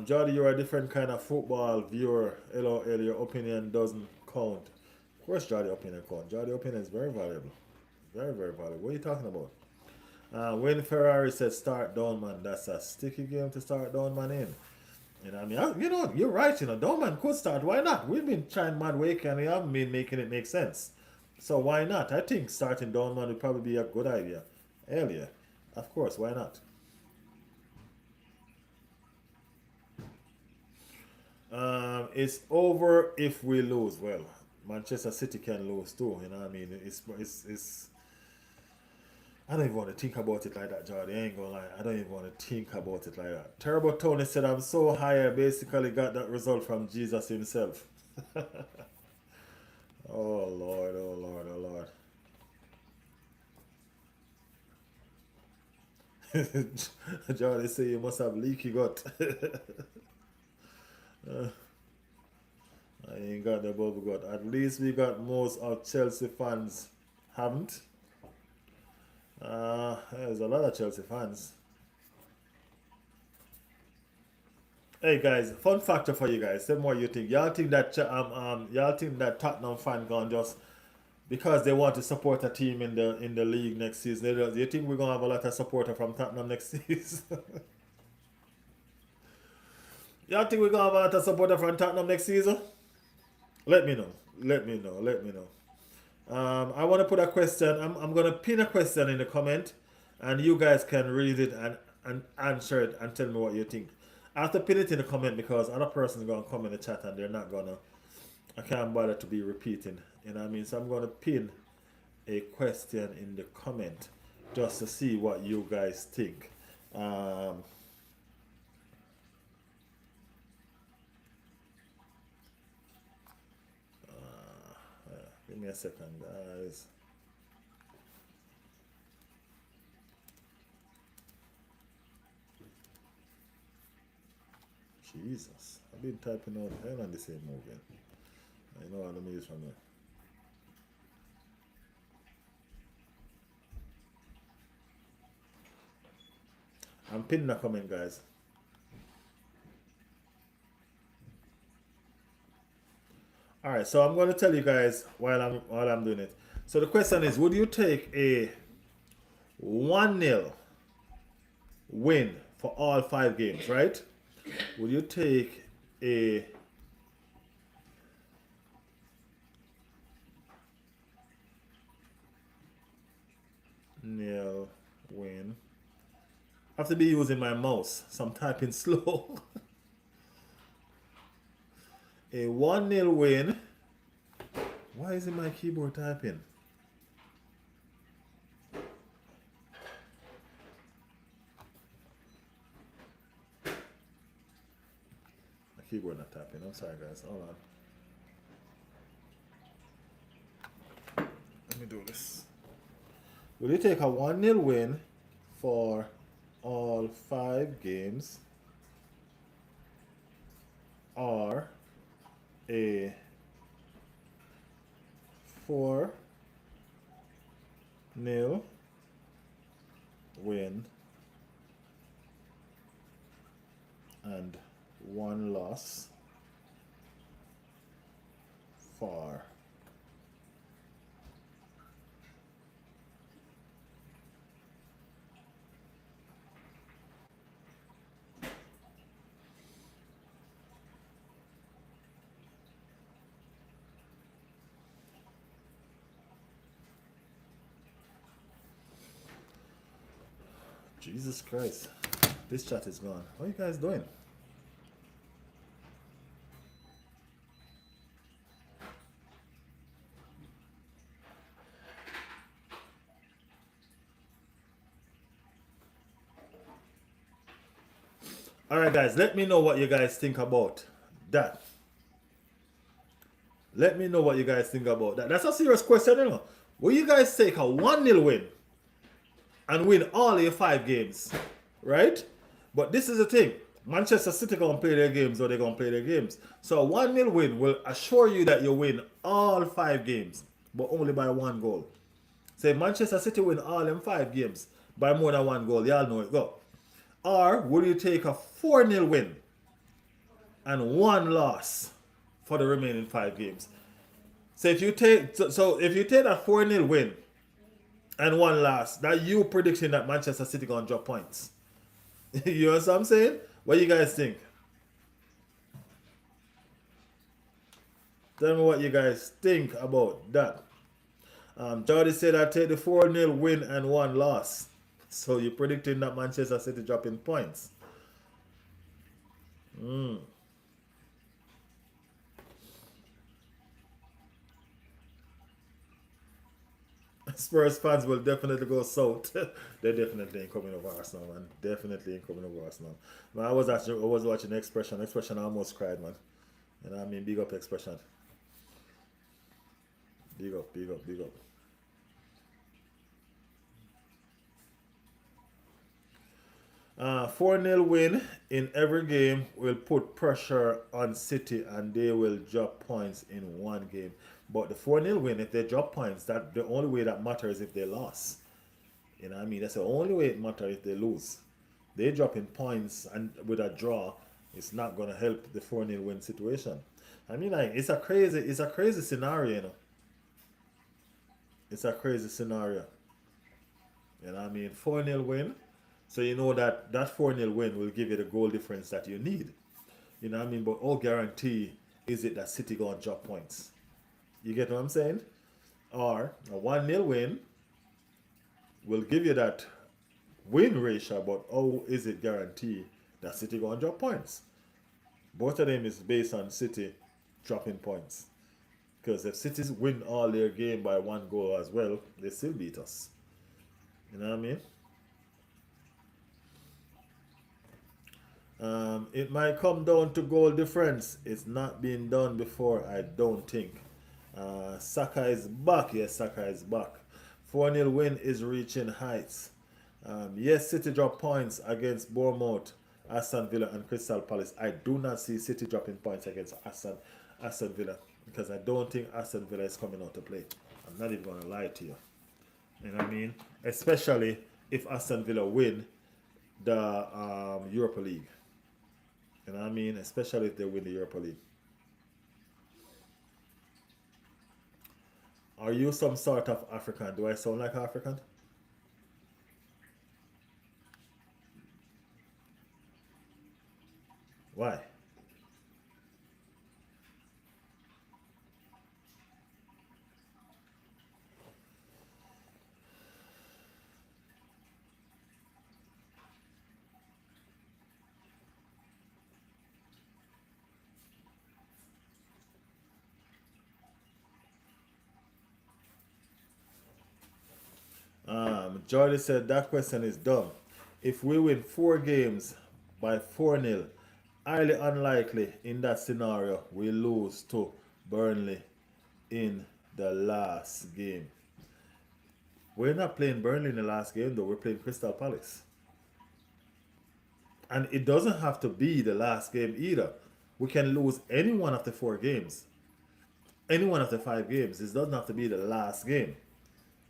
Jordy, you're a different kind of football viewer. LOL, your opinion doesn't count. Of course, Jordy opinion count. Jordy opinion is very valuable. Very, very valuable. What are you talking about? When Ferrari said start down man, that's a sticky game to start down man in. You know what I mean? You're right, down man could start. Why not? We've been trying mad wake and we haven't been making it make sense. So why not? I think starting down man would probably be a good idea. Earlier. Of course, why not? It's over if we lose. Well, Manchester City can lose too. You know what I mean? It's I don't even want to think about it like that, Jordy. I ain't gonna lie. I don't even want to think about it like that. Terrible Tony said, I'm so high, I basically got that result from Jesus himself. Oh, Lord, oh, Lord, oh, Lord. Jordy say you must have leaky gut. I ain't got the bubble gut. At least we got most of Chelsea fans haven't. There's a lot of Chelsea fans. Hey guys, fun factor for you guys. Tell me what you think. Y'all think that Tottenham fan gonna just because they want to support a team in the league next season. Do you think we're gonna have a lot of supporter from Tottenham next season? Y'all think we're gonna have a lot of supporter from Tottenham next season? Let me know. Let me know. Let me know. I want to put a question. I'm going to pin a question in the comment, and you guys can read it and answer it and tell me what you think. I have to pin it in the comment because other person's going to come in the chat and they're not going to. I can't bother to be repeating. You know what I mean? So I'm going to pin a question in the comment just to see what you guys think. Give me a second, guys. Jesus, I've been typing out hell on the same movie. I know how to use from there. I'm pinning a comment, guys. All right, so I'm going to tell you guys while I'm doing it. So the question is, would you take a 1-0 win for all 5 games, right? Would you take a nil win? I have to be using my mouse, so I'm typing slow. A 1-0 win. Why isn't my keyboard typing? My keyboard not typing. I'm sorry, guys. Hold on. Let me do this. Will you take a 1-0 win for all 5 games or a 4-0 win and 1 loss for Jesus Christ. This chat is gone. What are you guys doing? Alright guys, let me know what you guys think about that. Let me know what you guys think about that. That's a serious question, you know. Will you guys take a 1-0 win and win all your 5 games? Right? But this is the thing. Manchester City gonna play their games or they're gonna play their games. So a 1-0 win will assure you that you win all 5 games, but only by 1 goal. Say Manchester City win all them 5 games by more than 1 goal, y'all know it go. Or will you take a 4-0 win and 1 loss for the remaining 5 games? So if you take if you take that 4-0 win and 1 loss, that you predicting that Manchester City gonna drop points. You know what I'm saying? What you guys think? Tell me what you guys think about that. Jordy said I take the 4-0 win and 1 loss. So you're predicting that Manchester City dropping points. Spurs fans will definitely go south. They definitely ain't coming over Arsenal, man. Definitely ain't coming over Arsenal. Man, I was watching Expression. Expression, I almost cried, man. You know what I mean? Big up Expression. Big up, big up, big up. 4-0 win in every game will put pressure on City and they will drop points in 1 game. But the 4-0 win, if they drop points, that the only way that matters if they lost. You know what I mean? That's the only way it matters if they lose. They dropping points and with a draw, it's not gonna help the 4-0 win situation. I mean, like it's a crazy scenario, you know. It's a crazy scenario. You know what I mean? 4-0 win. So you know that 4-0 win will give you the goal difference that you need. You know what I mean? But all guarantee is it that City gonna drop points. You get what I'm saying? Or a 1-0 win will give you that win ratio, but how is it guaranteed that City gonna drop points? Both of them is based on City dropping points. Because if Cities win all their game by 1 goal as well, they still beat us. You know what I mean? It might come down to goal difference. It's not been done before, I don't think. Saka is back. Yes, Saka is back. 4-0 win is reaching heights. Yes, City drop points against Bournemouth, Aston Villa, and Crystal Palace. I do not see City dropping points against Aston Villa because I don't think Aston Villa is coming out to play. I'm not even going to lie to you. You know what I mean? Especially if Aston Villa win the Europa League. You know what I mean? Especially if they win the Europa League. Are you some sort of African? Do I sound like African? Why? Jordy said that question is dumb. If we win 4 games by 4-0, highly unlikely in that scenario we lose to Burnley in the last game. We're not playing Burnley in the last game though, we're playing Crystal Palace. And it doesn't have to be the last game either. We can lose any one of the 4 games, any one of the 5 games. It doesn't have to be the last game.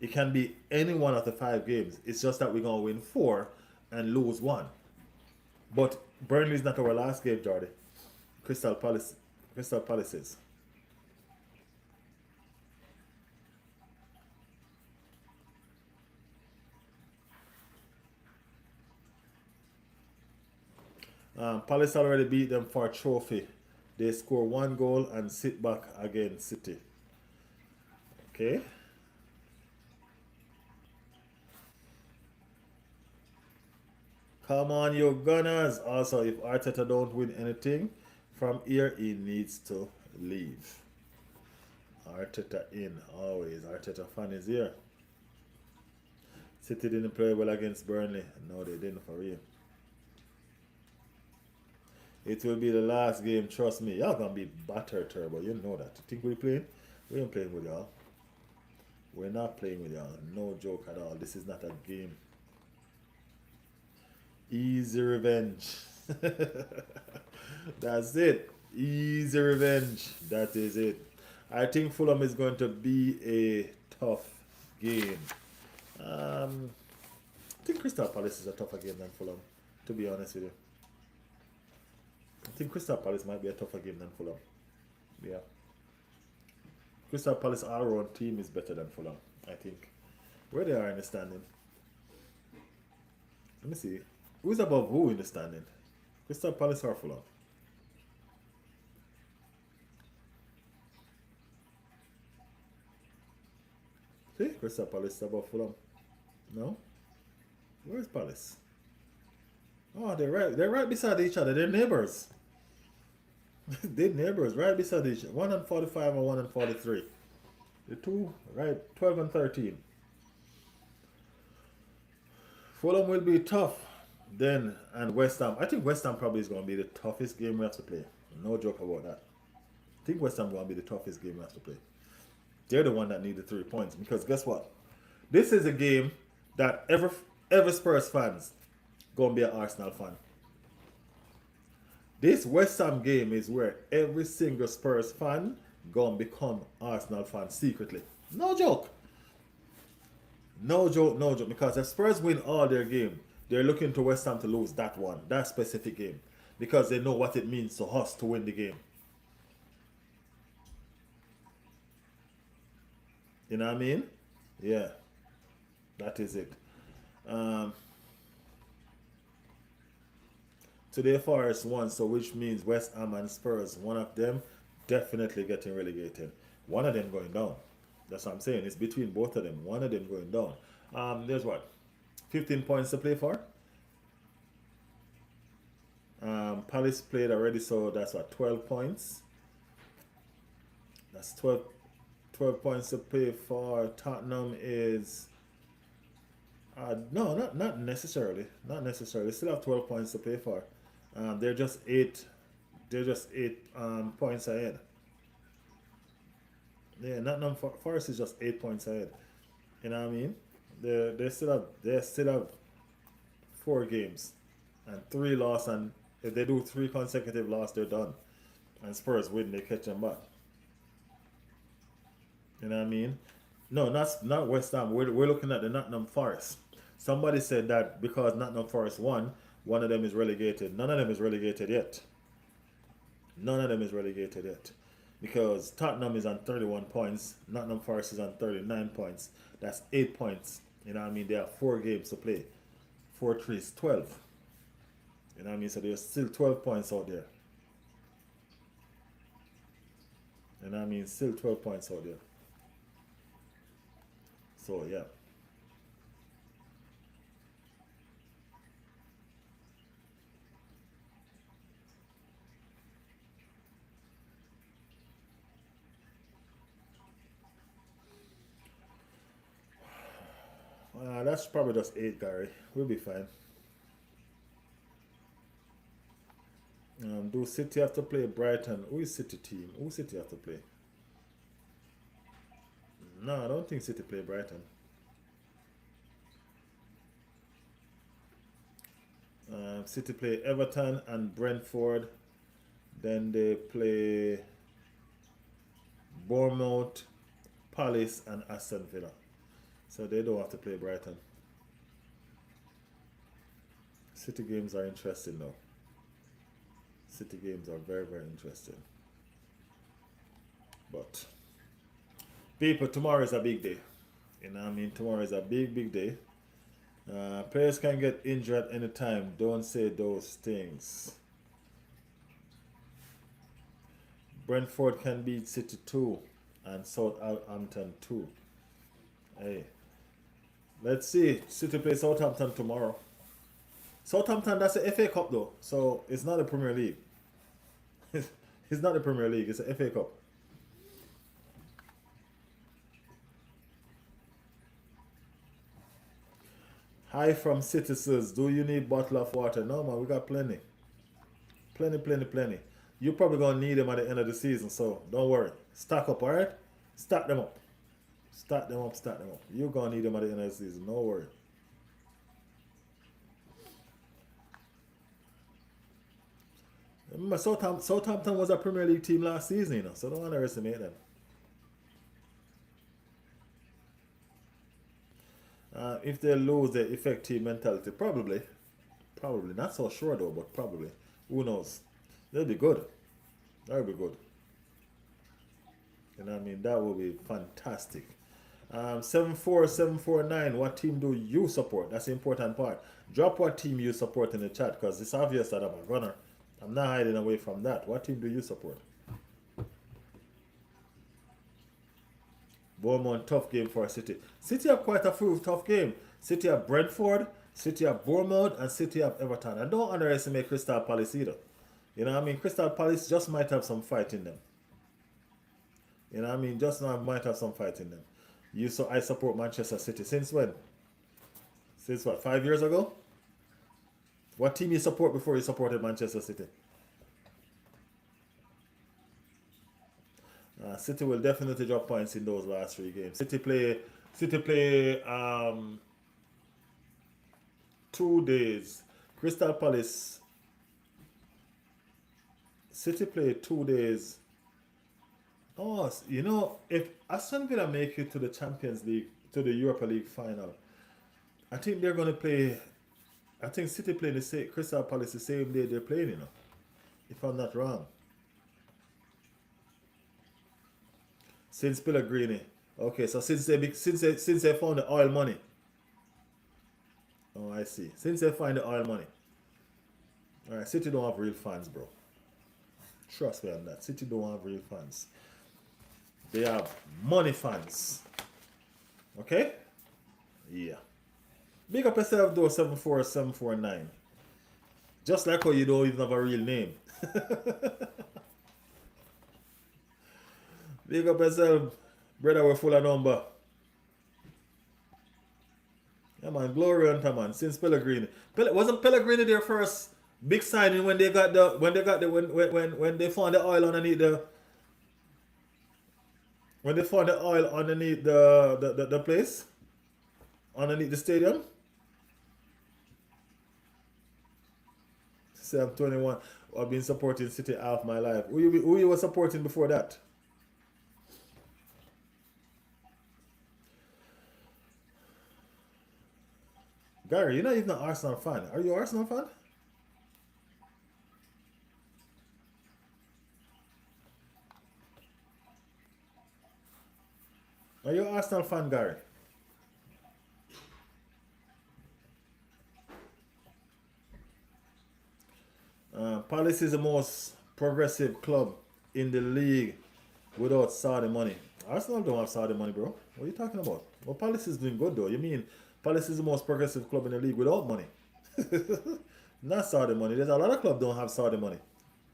It can be any one of the 5 games. It's just that we're gonna win 4 and lose 1. But Burnley is not our last game, Jordy. Crystal Palace, Crystal Palace is. Palace already beat them for a trophy. They score 1 goal and sit back against City. Okay. Come on, you Gunners. Also, if Arteta don't win anything from here, he needs to leave. Arteta in, always. Arteta fan is here. City didn't play well against Burnley. No, they didn't for real. It will be the last game, trust me. Y'all gonna be battered, Turbo. You know that. You think we playing? We ain't playing with y'all. We're not playing with y'all. No joke at all. This is not a game. Easy revenge. That's it. Easy revenge. That is it. I think Fulham is going to be a tough game. Um, I think Crystal Palace is a tougher game than Fulham, to be honest with you. I think Crystal Palace might be a tougher game than Fulham. Yeah. Crystal Palace all round team is better than Fulham, I think. Where they are in the standing. Let me see. Who's above who in the standing? Crystal Palace or Fulham? See? Crystal Palace is above Fulham. No? Where's Palace? Oh, they're right beside each other. They're neighbors. They're neighbors right beside each other. One and 45 and one and 43. The two, right, 12 and 13. Fulham will be tough. Then, and West Ham. I think West Ham probably is going to be the toughest game we have to play. No joke about that. I think West Ham is going to be the toughest game we have to play. They're the one that need the 3 points. Because guess what? This is a game that every Spurs fans going to be an Arsenal fan. This West Ham game is where every single Spurs fan going to become Arsenal fan secretly. No joke. No joke, no joke. Because if Spurs win all their game, they're looking to West Ham to lose that one, that specific game. Because they know what it means to us to win the game. You know what I mean? Yeah. That is it. Um, Today Forest won, so which means West Ham and Spurs, one of them definitely getting relegated. One of them going down. That's what I'm saying. It's between both of them. One of them going down. There's what? 15 points to play for. Palace played already, so that's what? 12 points. That's 12 points to play for. Tottenham is no, not necessarily. Not necessarily. They still have 12 points to play for. They're just eight. They're just 8 points ahead. Yeah, Nottingham Forest is just 8 points ahead. You know what I mean? They still have 4 games and 3 loss, and if they do 3 consecutive loss, they're done. And Spurs win, they catch them back. You know what I mean? No, not West Ham. We're looking at the Nottingham Forest. Somebody said that because Nottingham Forest won, one of them is relegated. None of them is relegated yet. None of them is relegated yet. Because Tottenham is on 31 points, Nottingham Forest is on 39 points. That's 8 points. You know what I mean? They have 4 games to play. 4 3 is 12. You know what I mean? So there's still 12 points out there. You know what I mean? Still 12 points out there. So yeah. That's probably just 8, Gary. We'll be fine. Do City have to play Brighton? Who is City team? Who City have to play? No, I don't think City play Brighton. City play Everton and Brentford. Then they play Bournemouth, Palace, and Aston Villa. So they don't have to play Brighton. City games are interesting though. City games are very, very interesting. But people, tomorrow is a big day. You know what I mean? Tomorrow is a big, big day. Players can get injured at any time. Don't say those things. Brentford can beat City 2 and Southampton 2. Hey, let's see. City plays Southampton tomorrow. Southampton, that's the FA Cup though. So it's not the Premier League. It's not the Premier League. It's the FA Cup. Hi from citizens. Do you need bottle of water? No man, we got plenty. Plenty, plenty, plenty. You're probably gonna need them at the end of the season, so don't worry. Stock up, alright? Stack them up. Stack them up, stack them up. You're gonna need them at the end of the season, no worry. Remember, Southampton was a Premier League team last season, you know, so don't underestimate them. If they lose their effective mentality, probably. Probably. Not so sure though, but probably. Who knows? They'll be good. That'll be good. You know what I mean? That will be fantastic. 74749, what team do you support? That's the important part. Drop what team you support in the chat because it's obvious that I'm a gunner. I'm not hiding away from that. What team do you support? Bournemouth, tough game for City. City have quite a few tough games. City have Brentford, City have Bournemouth, and City have Everton. And don't underestimate Crystal Palace either. You know what I mean? Crystal Palace just might have some fight in them. You know what I mean? Just now might have some fight in them. I support Manchester City. Since when? Since what? 5 years ago? What team you support before you supported Manchester City? City will definitely drop points in those last 3 games. City play 2 days. Crystal Palace. City play 2 days. Oh, you know, if Aston Villa make it to the Champions League, to the Europa League final, I think they're going to play. I think City playing the same, Crystal Palace the same day they're playing, you know, if I'm not wrong. Since Pellegrini. Okay, so since they found the oil money. Oh, I see. Since they find the oil money. All right, City don't have real fans, bro. Trust me on that. City don't have real fans. They have money fans. Okay? Yeah. Big up yourself though, 74749. Just like how you don't even have a real name. Big up yourself, brother, we're full of number. Yeah man, glory unto man, since Pellegrini. Wasn't Pellegrini their first big signing when they got the when they found the oil underneath the place? Underneath the stadium? Say I'm 21. I've been supporting City half my life. Who you were supporting before that? Gary, you're not even an Arsenal fan. Are you an Arsenal fan? Are you an Arsenal fan, Gary? Palace is the most progressive club in the league without Saudi money. Arsenal don't have Saudi money, bro. What are you talking about? Well, Palace is doing good, though. You mean Palace is the most progressive club in the league without money? Not Saudi money. There's a lot of clubs don't have Saudi money.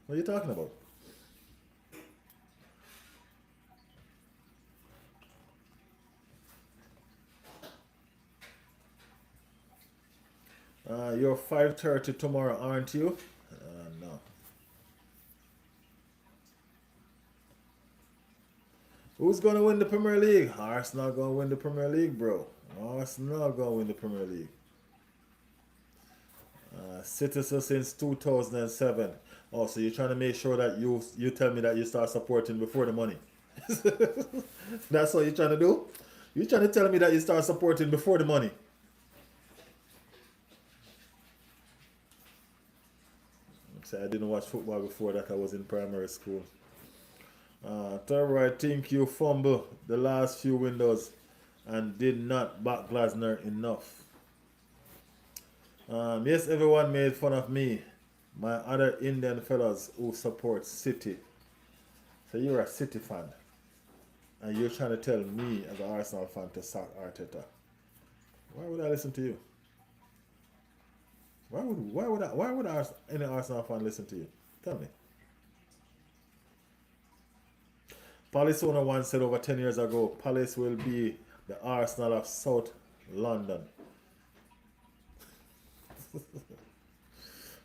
What are you talking about? You're 5:30 tomorrow, aren't you? No. Who's gonna win the Premier League? Arsenal gonna win the Premier League, bro. Arsenal gonna win the Premier League. Citizen since 2007. Oh, so you're trying to make sure that you tell me that you start supporting before the money. That's what you're trying to do? You're trying to tell me that you start supporting before the money. So I didn't watch football before that. I was in primary school. Trevor, I think you fumbled the last few windows and did not back Glasner enough. Yes, everyone made fun of me. My other Indian fellows who support City. So you're a City fan. And you're trying to tell me as an Arsenal fan to sack Arteta. Why would I listen to you? Why would any Arsenal fan listen to you? Tell me. Palace owner once said over 10 years ago, Palace will be the Arsenal of South London.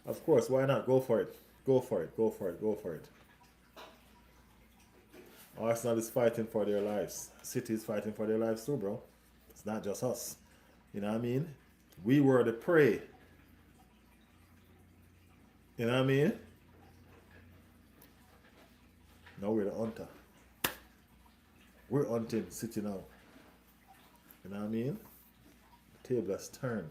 Of course, why not? Go for it. Go for it. Go for it. Go for it. Arsenal is fighting for their lives. City is fighting for their lives too, bro. It's not just us. You know what I mean? We were the prey. You know what I mean? Now we're the hunter. We're hunting City now. You know what I mean? The table has turned.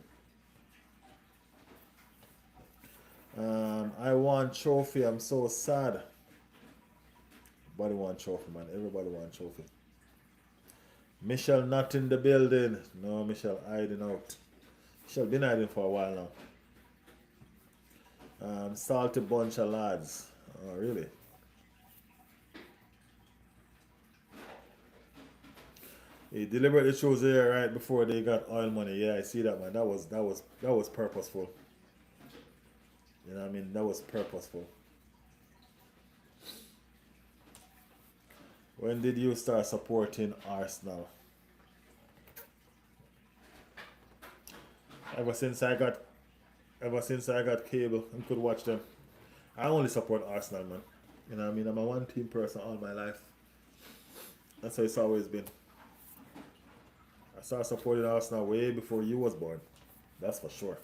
I want trophy. I'm so sad. Everybody want trophy, man. Everybody want trophy. Michelle not in the building. No, Michelle hiding out. Michelle been hiding for a while now. Salty bunch of lads. Oh, really? He deliberately chose there right before they got oil money. Yeah, I see that, man. That was purposeful. You know what I mean? That was purposeful. When did you start supporting Arsenal? Ever since I got ever since I got cable and could watch them. I only support Arsenal, man. You know what I mean? I'm a one team person all my life. That's how it's always been. I started supporting Arsenal way before you was born. That's for sure.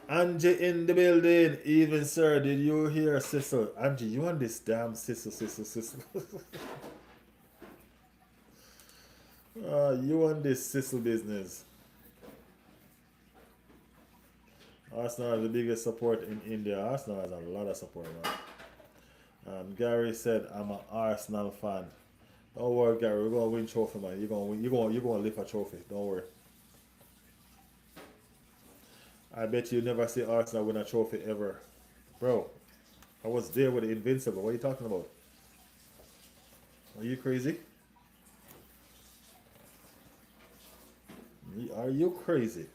Angie in the building. Even sir, did you hear Sissel? Angie, you on this damn Sissel. You on this Sissel business. Arsenal is the biggest support in India. Arsenal has a lot of support, man. Gary said, "I'm an Arsenal fan." Don't worry, Gary. We're gonna win trophy, man. You're gonna win. You're gonna lift a trophy. Don't worry. I bet you never see Arsenal win a trophy ever, bro. I was there with the Invincible. What are you talking about? Are you crazy? Are you crazy?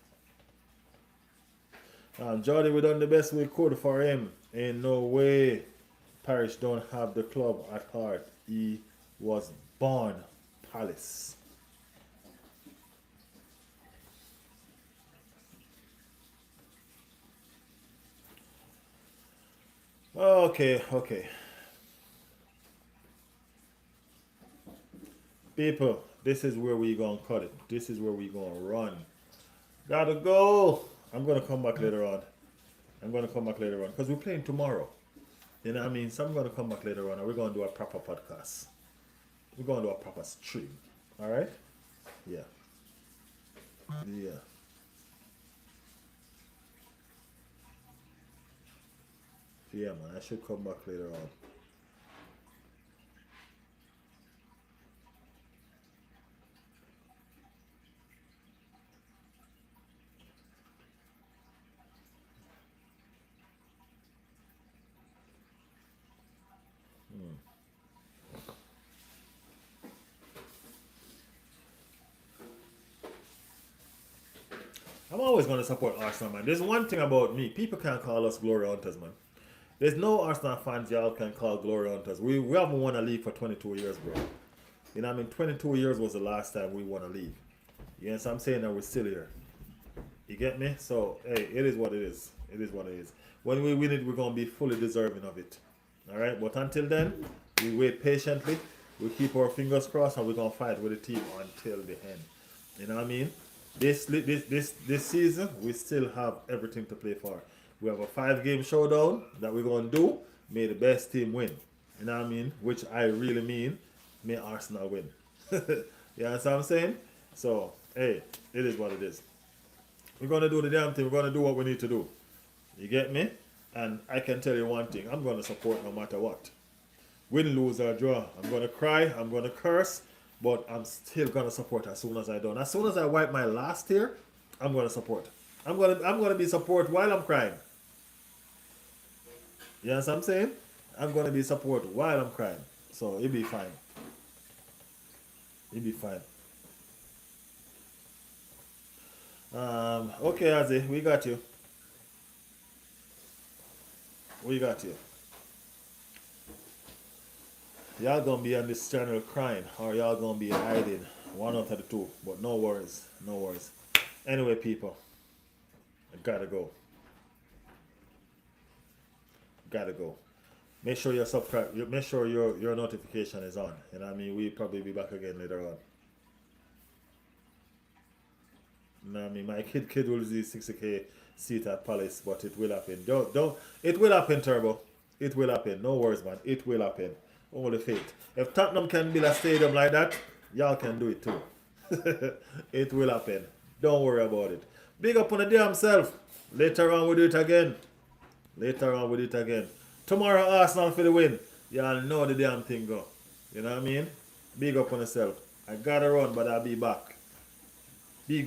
Jordan, we done the best we could for him. Ain't no way Parish don't have the club at heart. He was born Palace. Okay. People, this is where we gonna cut it. This is where we gonna run. Gotta go. I'm gonna come back later on. Because we're playing tomorrow. You know what I mean? So I'm gonna come back later on and we're gonna do a proper podcast. We're gonna do a proper stream. Alright? Yeah. Yeah. Yeah, man. I should come back later on. I'm always gonna support Arsenal, man. There's one thing about me. People can't call us glory hunters, man. There's no Arsenal fans y'all can call glory hunters. We haven't won a league for 22 years, bro. You know what I mean? 22 years was the last time we won a league. You know what I'm saying? That we're still here. You get me? So, hey, it is what it is. It is what it is. When we win it, we're going to be fully deserving of it. All right? But until then, we wait patiently. We keep our fingers crossed and we're going to fight with the team until the end. You know what I mean? This season, we still have everything to play for. We have a 5-game showdown that we're going to do. May the best team win. You know what I mean? Which I really mean, may Arsenal win. You know what I'm saying? So, hey, it is what it is. We're going to do the damn thing. We're going to do what we need to do. You get me? And I can tell you one thing. I'm going to support no matter what. Win, lose, or draw. I'm going to cry. I'm going to curse. But I'm still going to support as soon as I done. As soon as I wipe my last tear, I'm going to support. I'm going to be support while I'm crying. You know what I'm saying? I'm going to be support while I'm crying. So it'll be fine. It'll be fine. Okay, Azzy, we got you. We got you. Y'all gonna be on this channel crying, or y'all gonna be hiding. One out of the two. But no worries. No worries. Anyway, people, I gotta go. Gotta go. Make sure you're subscribe. Make sure your notification is on. And I mean, we'll probably be back again later on. You know what I mean? My kid will see 60K seat at Palace, but it will happen. Don't. It will happen, Turbo. It will happen. No worries, man. It will happen. Only faith. If Tottenham can build a stadium like that, y'all can do it too. It will happen. Don't worry about it. Big up on the damn self. Later on, we'll do it again. Later on, we'll do it again. Tomorrow, Arsenal for the win. Y'all know the damn thing go. You know what I mean? Big up on yourself. I gotta run, but I'll be back. Big up.